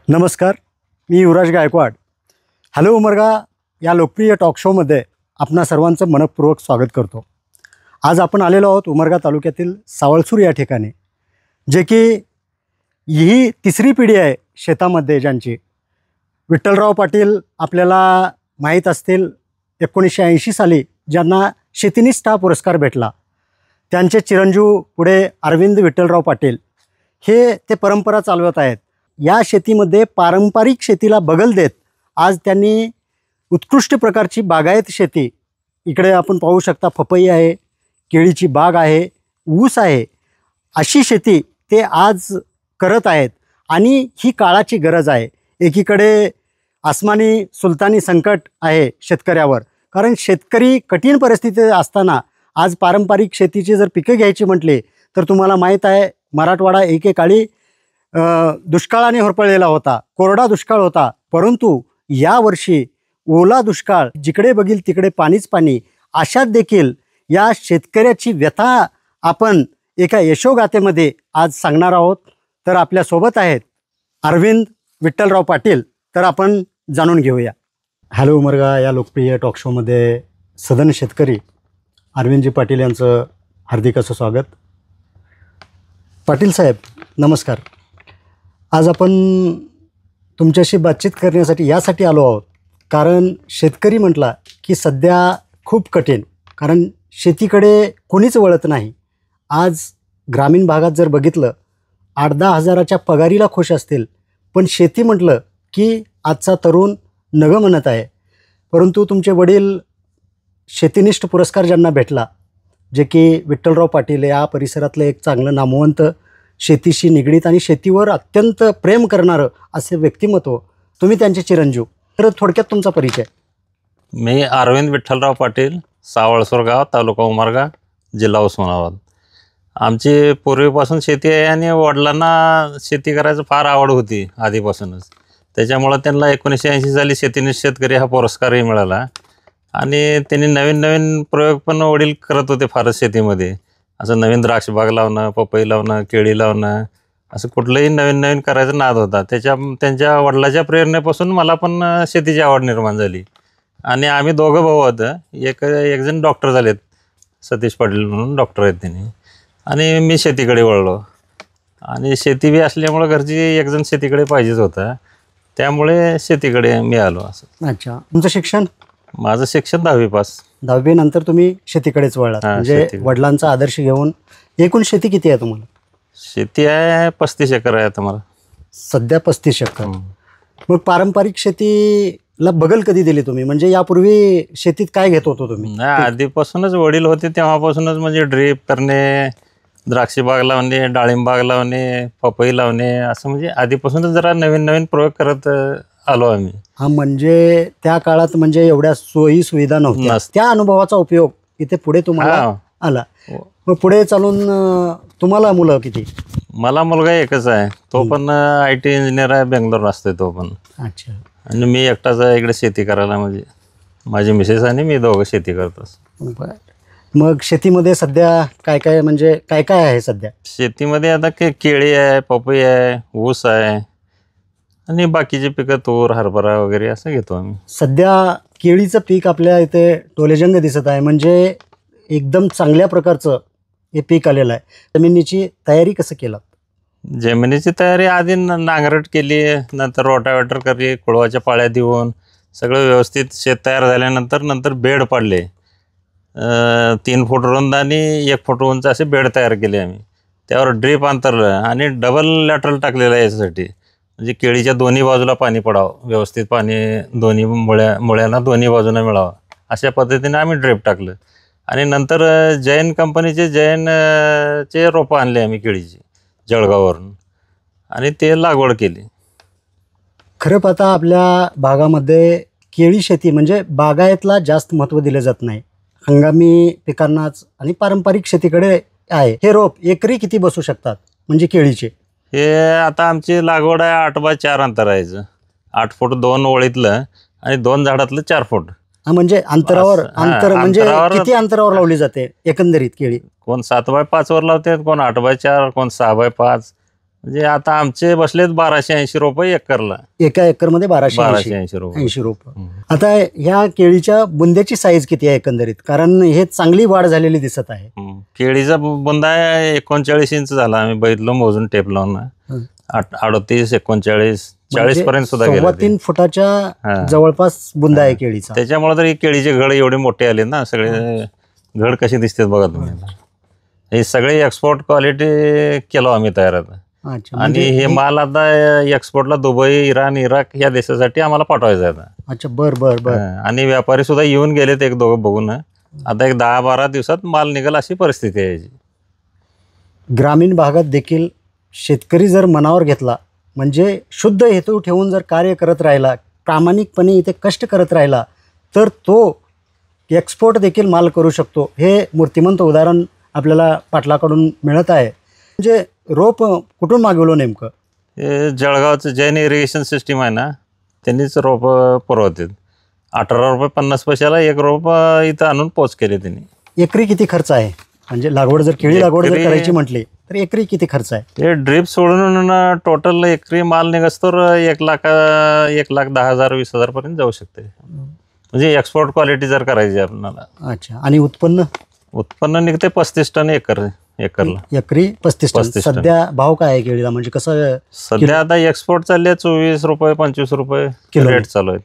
नमस्कार, मी युवराज गायकवाड. हॅलो उमरगा या लोकप्रिय टॉक शोमध्ये आपणा सर्वांचं मनपूर्वक स्वागत करतो. आज आपण आलेलो आहोत उमरगा तालुक्यातील सावळसूर या ठिकाणी, जे की ही तिसरी पिढी आहे शेतामध्ये ज्यांची. विठ्ठलराव पाटील आपल्याला माहीत असतील, 1980 साली ज्यांना शेतीनिष्ठा पुरस्कार भेटला. त्यांचे चिरंजीव पुढे अरविंद विठ्ठलराव पाटील हे ते परंपरा चालवत आहेत. या शेतीमध्ये पारंपरिक शेतीला बगल देत आज त्यांनी उत्कृष्ट प्रकारची बागायत शेती, इकडे आपण पाहू शकता पपई आहे, केळीची बाग आहे, ऊस आहे, अशी शेती ते आज करत आहेत. आणि ही काळाची गरज आहे. एकीकडे आसमानी सुलतानी संकट आहे शेतकऱ्यावर, कारण शेतकरी कठीण परिस्थितीत असताना आज पारंपरिक शेतीची जर पिकं घ्यायची म्हटली तर तुम्हाला माहीत आहे मराठवाडा एकेकाळी दुष्काळाने होरपळलेला होता, कोरडा दुष्काळ होता. परंतु यावर्षी ओला दुष्काळ, जिकडे बघील तिकडे पाणीच पाणी. अशात देखील या शेतकऱ्याची व्यथा आपण एका यशोगाथेमध्ये आज सांगणार आहोत. तर आपल्यासोबत आहेत अरविंद विठ्ठलराव पाटील. तर आपण जाणून घेऊया. हॅलो उमरगा या लोकप्रिय टॉक शोमध्ये सदन शेतकरी अरविंदजी पाटील यांचं हार्दिक असं स्वागत. पाटील साहेब नमस्कार. आज आपण तुमच्याशी बातचीत करण्यासाठी यासाठी आलो आहोत कारण शेतकरी म्हटला की सध्या खूप कठीण, कारण शेतीकडे कोणीच वळत नाही. आज ग्रामीण भागात जर बघितलं 8-10 हजाराच्या पगारीला खुश असतील, पण शेती म्हटलं की आजचा तरुण नगं म्हणत आहे. परंतु तुमचे वडील शेतीनिष्ठ पुरस्कार ज्यांना भेटला, जे की विठ्ठलराव पाटील या परिसरातलं एक चांगलं नामवंत शेतीशी निगडीत आणि शेतीवर अत्यंत प्रेम करणारं असे व्यक्तिमत्व, तुम्ही त्यांचे चिरंजीव. तर थोडक्यात तुमचा परिचय. मी अरविंद विठ्ठलराव पाटील, सावळसूर गाव, तालुका उमरगा, जिल्हा उस्मानाबाद. आमची पूर्वीपासून शेती आहे आणि वडिलांना शेती करायचं फार आवड होती आधीपासूनच. त्याच्यामुळं त्यांना 1980 साली शेतीनिष्ठ शेतकरी हा पुरस्कारही मिळाला. आणि त्यांनी नवीन नवीन प्रयोग पण वडील करत होते फारच शेतीमध्ये. असं नवीन द्राक्ष बाग लावणं, पपई लावणं, केळी लावणं, असं कुठलंही नवीन नवीन करायचा नाद होता. त्यांच्या वडिलाच्या प्रेरणेपासून मला पण शेतीची आवड निर्माण झाली. आणि आम्ही दोघं भाऊ होतं. एक जण डॉक्टर झालेत, सतीश पाटील म्हणून डॉक्टर आहेत त्यांनी. आणि मी शेतीकडे वळलो. आणि शेती बी असल्यामुळं घरची एक जण शेतीकडे पाहिजेच होता, त्यामुळे शेतीकडे मी आलो. असं. अच्छा, तुमचं शिक्षण? माझं शिक्षण 10वी पास. 10वी नंतर तुम्ही शेतीकडेच वळलात, म्हणजे वडिलांचा आदर्श घेऊन. एकूण शेती किती आहे तुम्हाला? शेती आहे 35 एकर आहे आता मला सध्या. 35 एकर. मग पारंपरिक शेतीला बगल कधी दिली तुम्ही? म्हणजे यापूर्वी शेतीत काय घेत होतो तुम्ही? नाही, आधीपासूनच वडील होते तेव्हापासूनच, म्हणजे ड्रीप करणे, द्राक्षी बाग लावणे, डाळिंब बाग लावणे, पपई लावणे, असं म्हणजे आधीपासूनच जरा नवीन नवीन प्रयोग करत आलो आम्ही. हा, म्हणजे त्या काळात म्हणजे एवढ्या सोयी सुविधा नव्हत्या. त्या अनुभवाचा उपयोग इथे पुढे तुम्हाला आला. मग पुढे चालून तुम्हाला मुलं किती? मला मुलगा एकच आहे, तो पण IT इंजिनियर आहे, बेंगलोर असतोय तो पण. अच्छा. आणि मी एकटाच आहे इकडे शेती करायला, म्हणजे माझी मिसेस आणि मी दोघं शेती करतो. बरं. मग शेतीमध्ये सध्या काय काय, म्हणजे काय काय आहे सध्या शेतीमध्ये? आता केळी आहे, पपई आहे, ऊस आहे आणि बाकीचे पिकं तूर, हरभरा वगैरे असं घेतो आम्ही. सध्या केळीचं पीक आपल्या इथे टोलेजंग दिसत आहे, म्हणजे एकदम चांगल्या प्रकारचं हे पीक आलेलं आहे. जमिनीची तयारी कसं केलं? जमिनीची तयारी आधी नांगरट केली, नंतर रोटावेटर केली, कुळवाच्या पाळ्या देऊन सगळं व्यवस्थित शेत तयार झाल्यानंतर बेड पाडले. 3 फूट रुंद आणि 1 फूट उंच असे बेड तयार केले आम्ही. त्यावर ड्रीप अंतरलं आणि डबल लॅटरल टाकलेलं आहे याच्यासाठी, म्हणजे केळीच्या दोन्ही बाजूला पाणी पडावं, व्यवस्थित पाणी दोन्ही मुळ्यांना दोन्ही बाजूला मिळावं, अशा पद्धतीने आम्ही ड्रीप टाकलं. आणि नंतर जैन कंपनीचे जैनचे रोपं आणले आम्ही केळीची जळगाववरून, आणि ते लागवड केली. खरं पाहता आपल्या भागामध्ये केळी शेती म्हणजे बागायतला जास्त महत्त्व दिलं जात नाही, हंगामी पिकांनाच आणि पारंपरिक शेतीकडे आहे. हे रोप एकरी किती बसू शकतात म्हणजे केळीचे? हे आता आमची लागवड आहे 8x4 अंतरायचं. 8 फूट 2 ओळीतलं आणि 2 झाडातलं 4 फूट. हा, म्हणजे अंतर म्हणजे किती अंतरावर लावली जाते एकंदरीत केळी? कोण 7x5 वर लावतात, कोण 8x4, कोण 6x5. म्हणजे आता आमचे बसलेत 1280 रुपये एकरला. एका एकरमध्ये 1280 1280 रुपये. 80 रुपये. आता ह्या केळीच्या बुंद्याची साईज किती आहे एकंदरीत, कारण हे चांगली वाढ झालेली दिसत आहे. केळीचा बुंदा 39 इंच झाला. आम्ही बघितलं मोजून टेप लावून 38, 39, 40 पर्यंत सुद्धा गेला. 3 फुटाच्या जवळपास बुंदा आहे केळीचा. त्याच्यामुळे तर ही केळीचे घड एवढे मोठे आले ना. सगळे घड कसे दिसतात बघा तुम्ही. हे सगळे एक्सपोर्ट क्वालिटी केलो आम्ही तयार आता. अच्छा, आणि हे माल आता एक्सपोर्टला दुबई, इराण, इराक या देशासाठी आम्हाला पाठवायचं आहे आता. अच्छा, बर. आणि व्यापारी सुद्धा येऊन गेलेत एक दोघं बघून. आता एक 10-12 दिवसात माल निघेल अशी परिस्थिती आहे याची. ग्रामीण भागात देखील शेतकरी जर मनावर घेतला, म्हणजे शुद्ध हेतू ठेवून जर कार्य करत राहिला, प्रामाणिकपणे इथे कष्ट करत राहिला, तर तो एक्सपोर्ट देखील माल करू शकतो. हे मूर्तिमंत उदाहरण आपल्याला पाटलाकडून मिळत आहे. म्हणजे रोप कुठून मागवलं नेमकं? हे जळगावचं जैन इरिगेशन सिस्टीम आहे ना, त्यांनीच रोप पुरवतात. 18 रुपये 50 पैशाला एक रोप इथं आणून पोच केले त्यांनी. एकरी किती खर्च आहे? म्हणजे लागवड जर केळी लागवड जर करायची म्हटली तर एकरी किती खर्च आहे? हे ड्रीप सोडून टोटल एकरी माल निघस तर 1,10,000 20,000 पर्यंत जाऊ शकते. म्हणजे एक्सपोर्ट क्वालिटी जर करायची आपल्याला. अच्छा, आणि उत्पन्न निघते 35 टन एकरला. एकरी 35 टन. सध्या भाव काय आहे केळीला, म्हणजे कसं? सध्या आता एक्सपोर्ट चालले 24 रुपये 25 रुपये रेट चालू आहेत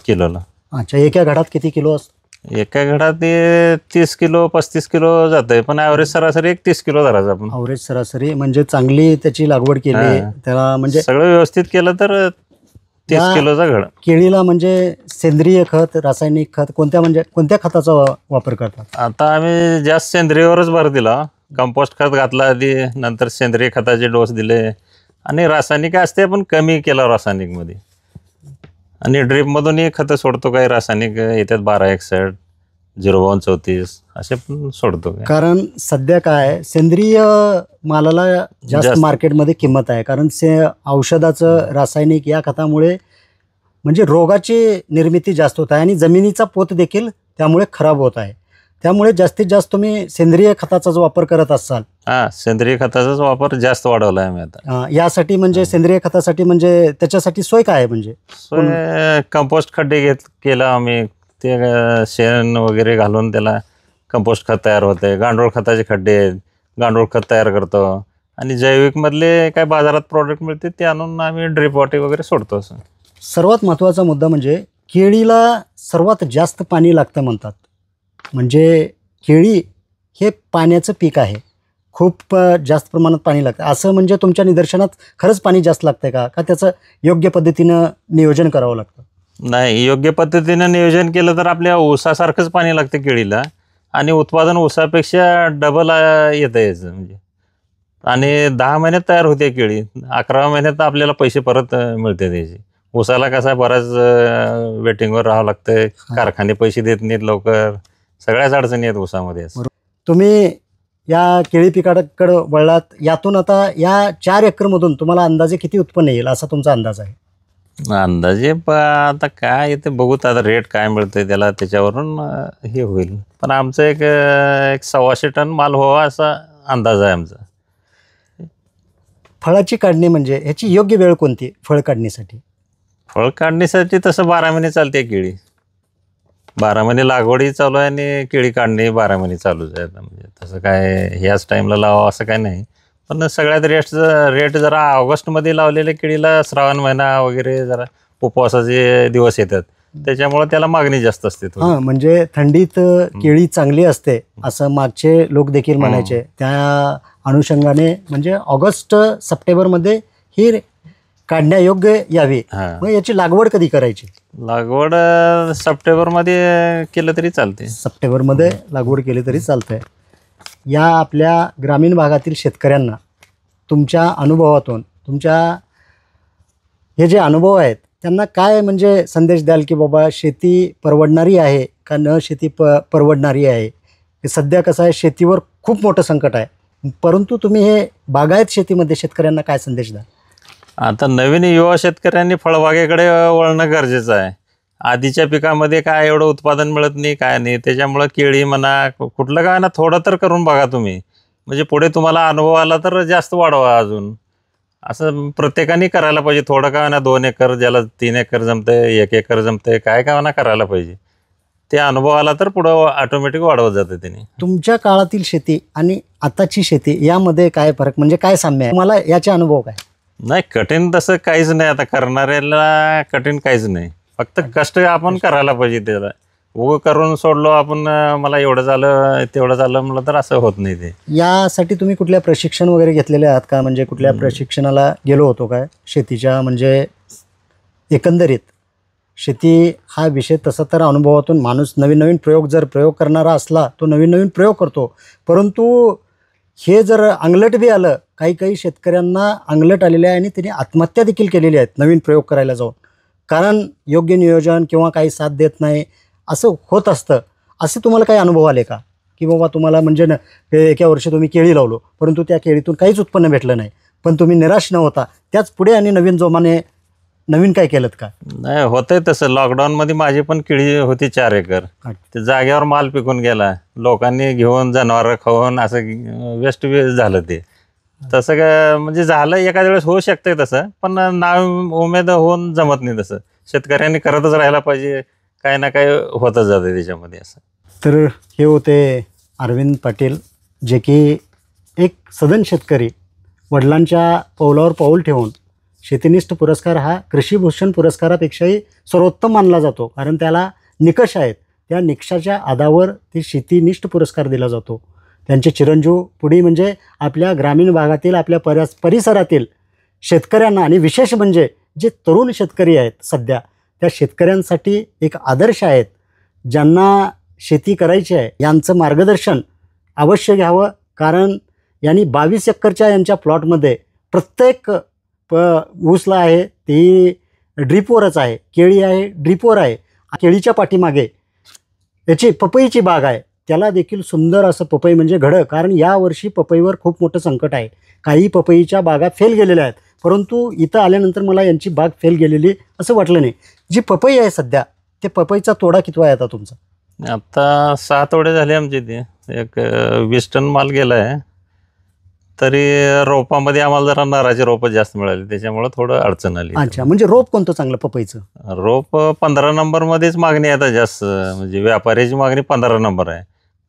किलोला. अच्छा, एका घडात किती किलो असतं? एका घडात ते 30 किलो 35 किलो जात आहे. पण ॲव्हरेज सरासरी 30 किलो धरायचं आपण. ॲव्हरेज सरासरी म्हणजे चांगली त्याची लागवड केली त्याला, म्हणजे सगळं व्यवस्थित केलं तर 30 किलोचा घड. केळीला म्हणजे सेंद्रिय खत, रासायनिक खत कोणत्या खताचा वापर करतात? आता आम्ही जास्त सेंद्रियवरच भर दिला. कंपोस्ट खत घातला आधी, नंतर सेंद्रिय खताचे डोस दिले, आणि रासायनिक असते पण कमी केलं रासायनिकमध्ये. आणि ड्रीपमधूनही खतं सोडतो. काही रासायनिक येतात 1261, 05234 असे पण सोडतो. कारण सध्या काय सेंद्रिय मालाला जास्त मार्केटमध्ये किंमत आहे. कारण औषधाचं, रासायनिक या खतामुळे म्हणजे रोगाची निर्मिती जास्त होत आहे आणि जमिनीचा पोत देखील त्यामुळे खराब होत आहे. त्यामुळे जास्तीत जास्त तुम्ही सेंद्रिय खताचा जो वापर करत असाल. सेंद्रिय खताचाच वापर जास्त वाढवला आहे मी आता. यासाठी म्हणजे सेंद्रिय खतासाठी म्हणजे त्याच्यासाठी सोय काय आहे? म्हणजे सोय कंपोस्ट खड्डे केला आम्ही. ते शेण वगैरे घालून त्याला कंपोस्ट खत तयार होते. गांडूळ खताचे खड्डे आहेत, गांडूळ खत तयार करतो. आणि जैविकमधले काय बाजारात प्रोडक्ट मिळते ते आणून आम्ही ड्रीप वाटे वगैरे सोडतो. असं सर्वात महत्त्वाचा मुद्दा म्हणजे केळीला सर्वात जास्त पाणी लागतं म्हणतात. म्हणजे केळी हे पाण्याचं पीक आहे. खूप जास्त प्रमाणात पाणी लागतं असं, म्हणजे तुमच्या निदर्शनात खरंच पाणी जास्त लागतं का त्याचं योग्य पद्धतीनं नियोजन करावं लागतं? नाही, योग्य पद्धतीनं नियोजन केलं तर आपल्या ऊसासारखंच पाणी लागतं केळीला. आणि उत्पादन ऊसापेक्षा डबल येतं याचं. म्हणजे आणि 10 महिन्यात तयार होते केळी. 11व्या महिन्यात आपल्याला पैसे परत मिळते त्याचे. ऊसाला कसा बराच वेटिंगवर राहावं लागतंय. कारखाने पैसे देत नाहीत लवकर. सगळ्याच अडचणी आहेत ऊसामध्ये. तुम्ही या केळी पिकाकडे वळलात, यातून आता या 4 एकरमधून तुम्हाला अंदाजे किती उत्पन्न येईल असा तुमचा अंदाज आहे? अंदाजे आता काय येते बघूत. आता रेट काय मिळतंय त्याला, त्याच्यावरून हे होईल. पण आमचं एक 125 टन माल व्हावा असा अंदाज आहे आमचा. फळाची काढणी म्हणजे ह्याची योग्य वेळ कोणती फळ काढणीसाठी? फळ काढणीसाठी तसं 12 महिने चालते केळी. 12 महिने लागवडी चालू आहे आणि केळी काढणी 12 महिने चालूच आहे. म्हणजे तसं काय ह्याच टाईमला लावावं असं काय नाही. पण सगळ्यात रेट जरा ऑगस्टमध्ये लावलेल्या केळीला श्रावण महिना वगैरे जरा उपवासाचे दिवस येतात, त्याच्यामुळे त्याला मागणी जास्त असते. म्हणजे थंडीत केळी चांगली असते असं मागचे लोक देखील म्हणायचे. त्या अनुषंगाने म्हणजे ऑगस्ट सप्टेंबरमध्ये ही काढण्यायोग्य यावी. मग याची लागवड कधी करायची? लागवड सप्टेंबरमध्ये केलं तरी चालते. सप्टेंबरमध्ये लागवड केली तरी चालतंय. या आपल्या ग्रामीण भागातील शेतकऱ्यांना तुमच्या अनुभवातून, तुमच्या हे जे अनुभव आहेत त्यांना काय म्हणजे संदेश द्याल की बाबा शेती परवडणारी आहे का न शेती परवडणारी आहे? सध्या कसं आहे, शेतीवर खूप मोठं संकट आहे, परंतु तुम्ही हे बागायत शेतीमध्ये शेतकऱ्यांना काय संदेश द्याल? आता नवीन युवा शेतकऱ्यांनी फळबागेकडे वळणं गरजेचं आहे. आधीच्या पिकामध्ये काय एवढं उत्पादन मिळत नाही, काय नाही. त्याच्यामुळं केळी म्हणा, कुठलं काय ना थोडं तर करून बघा तुम्ही. म्हणजे पुढे तुम्हाला अनुभव आला तर जास्त वाढवा अजून. असं प्रत्येकाने करायला पाहिजे. थोडं का ना 2 एकर, ज्याला 3 एकर जमतंय, 1 एकर जमतंय, काय का ना करायला पाहिजे. ते अनुभव आला तर पुढं ऑटोमॅटिक वाढवत जातं त्याने. तुमच्या काळातील शेती आणि आताची शेती यामध्ये काय फरक, म्हणजे काय साम्य आहे, मला याचे अनुभव काय? नाही, कठीण तसं काहीच नाही. आता करणाऱ्याला कठीण काहीच नाही. फक्त कष्ट आपण करायला पाहिजे. त्याला उगं करून सोडलो आपण, मला एवढं झालं तेवढं झालं म्हणलं तर असं होत नाही. ते यासाठी तुम्ही कुठल्या प्रशिक्षण वगैरे घेतलेले आहात का? म्हणजे कुठल्या प्रशिक्षणाला गेलो होतो काय शेतीच्या? म्हणजे एकंदरीत शेती हा विषय तसा तर अनुभवातून माणूस नवीन नवीन प्रयोग करणारा असला तो नवीन नवीन प्रयोग करतो, परंतु हे जर अंगलट बी आलं, काही शेतकऱ्यांना अंगलट आलेले आहे आणि त्यांनी आत्महत्या देखील केलेली आहेत नवीन प्रयोग करायला जाऊन, कारण योग्य नियोजन किंवा काही साथ देत नाही असं होत असतं. असे तुम्हाला काही अनुभव आले का की बाबा तुम्हाला म्हणजे एका वर्षी तुम्ही केळी लावलो, परंतु त्या केळीतून काहीच उत्पन्न भेटलं नाही, पण तुम्ही निराश न होता त्याच पुढे आणि नवीन जोमाने नवीन काय केलं का? नाही, होतंय तसं. लॉकडाऊनमध्ये माझी पण केळी होती 4 एकर. ते जागेवर माल पिकून गेला, लोकांनी घेऊन जनावरं खाऊन असं वेस्ट झालं. ते तसं काय म्हणजे झालं, एखाद्या वेळेस होऊ शकतंय तसं, पण नाव उमेद होऊन जमत नाही. तसं शेतकऱ्यांनी करतच राहायला पाहिजे, काय ना काय होतच जातं त्याच्यामध्ये असं. तर हे होते अरविंद पाटील, जे की एक सधन शेतकरी, वडिलांच्या पावलावर पाऊल ठेवून शेतीनिष्ठ पुरस्कार हा कृषीभूषण पुरस्कारापेक्षाही सर्वोत्तम मानला जातो, कारण त्याला निकष आहेत. त्या निकषाच्या आधारावर ते शेतीनिष्ठ पुरस्कार दिला जातो. त्यांचे चिरंजीव पुढे म्हणजे आपल्या ग्रामीण भागातील आपल्या परिसरातील शेतकऱ्यांना, आणि विशेष म्हणजे जे तरुण शेतकरी आहेत सध्या, त्या शेतकऱ्यांसाठी एक आदर्श आहेत. ज्यांना शेती करायची आहे यांचं मार्गदर्शन अवश्य घ्यावं, कारण यांनी 22 एकरच्या यांच्या प्लॉटमध्ये प्रत्येक ऊसला आहे ती ड्रीपवरच आहे, केळी आहे ड्रीपवर आहे, केळीच्या पाठीमागे याची पपईची बाग आहे, त्याला देखील सुंदर असं पपई म्हणजे घडं, कारण यावर्षी पपईवर खूप मोठं संकट आहे. काही पपईच्या बागा फेल गेलेल्या आहेत, परंतु इथं आल्यानंतर मला यांची बाग फेल गेलेली असं वाटलं नाही. जी पपई आहे सध्या, ते पपईचा तोडा कितवा आहे आता तुमचा? आता 6 तोडे झाले आमचे. ते एक 20 टन माल गेला आहे. तरी रोपामध्ये आम्हाला जरा नाराची रोपं जास्त मिळाली, त्याच्यामुळे थोडं अडचण आली. अच्छा, म्हणजे रोप कोणतं चांगलं पपईचं? रोप 15 नंबरमध्येच मागणी आहे आता जास्त, म्हणजे व्यापाऱ्याची मागणी 15 नंबर आहे,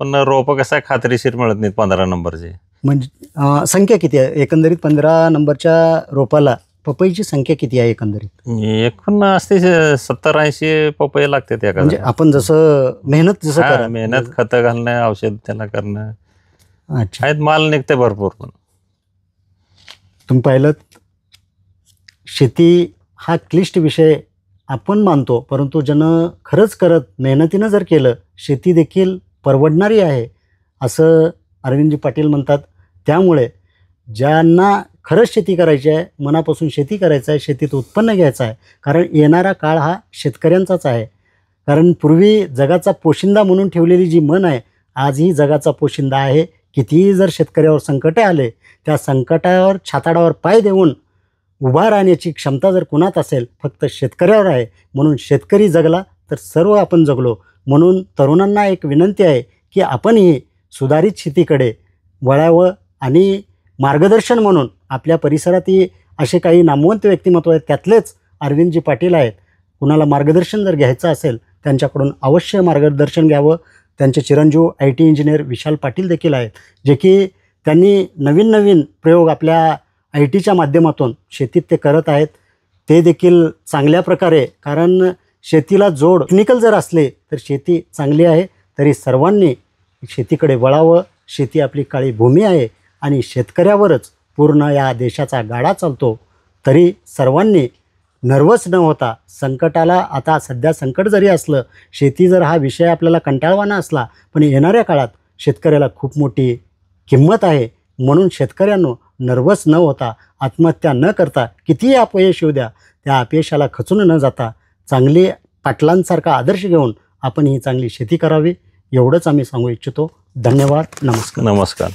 पण रोपं कसं आहे खात्रीशीर मिळत नाहीत 15 नंबरचे. म्हणजे संख्या किती आहे एकंदरीत 15 नंबरच्या रोपाला? पपईची संख्या किती आहे एकंदरीत? एकूण असते 70-80 पपई लागते त्या. म्हणजे आपण जसं मेहनत जसं मेहनत, खतं घालणं, औषध त्याला करणं. अच्छा, आहेत, माल निघते भरपूर. पण तुम्ही पाहिलं, शेती हा क्लिष्ट विषय आपण मानतो, परंतु ज्यानं खरंच करत मेहनतीनं जर केलं, शेती देखील परवडणारी आहे असं अरविंदजी पाटील म्हणतात. त्यामुळे ज्यांना खरंच शेती करायची आहे, मनापासून शेती करायचं आहे, शेतीत उत्पन्न घ्यायचं आहे, कारण येणारा काळ हा शेतकऱ्यांचाच आहे. कारण पूर्वी जगाचा पोशिंदा म्हणून ठेवलेली जी मन आहे, आजही जगाचा पोशिंदा आहे. कितीही जर शेतकऱ्यावर संकटे आले, त्या संकटावर छाताडावर पाय देऊन उभा राहण्याची क्षमता जर कुणात असेल, फक्त शेतकऱ्यावर आहे. म्हणून शेतकरी जगला तर सर्व आपण जगलो. म्हणून तरुणांना एक विनंती आहे की आपणही सुधारित शेतीकडे वळावं, आणि मार्गदर्शन म्हणून आपल्या परिसरातही असे काही नामवंत व्यक्तिमत्व आहेत, त्यातलेच अरविंदजी पाटील आहेत. कुणाला मार्गदर्शन जर घ्यायचं असेल त्यांच्याकडून अवश्य मार्गदर्शन घ्यावं. त्यांचे चिरंजीव IT इंजिनियर विशाल पाटील देखील आहेत, जे की त्यांनी नवीन नवीन प्रयोग आपल्या ITच्या माध्यमातून शेतीत ते करत आहेत. ते देखील चांगल्या प्रकारे, कारण शेतीला जोड टेक्निकल जर असले तर शेती चांगली आहे. तरी सर्वांनी शेतीकडे वळावं. शेती आपली काळी भूमी आहे आणि शेतकऱ्यावरच पूर्ण या देशाचा गाडा चालतो. तरी सर्वांनी नर्वस न होता, संकटाला आता सध्या संकट जरी असलं, शेती जर हा विषय आपल्याला कंटाळवाना असला, पण येणाऱ्या काळात शेतकऱ्याला खूप मोठी किंमत आहे. म्हणून शेतकऱ्यांनो नर्वस न होता, आत्महत्या न करता, कितीही अपयश येऊ द्या, त्या अपयशाला खचून न जाता चांगली पाटलांसारखा आदर्श घेऊन आपण ही चांगली शेती करावी, एवढंच आम्ही सांगू इच्छितो. धन्यवाद. नमस्कार. नमस्कार.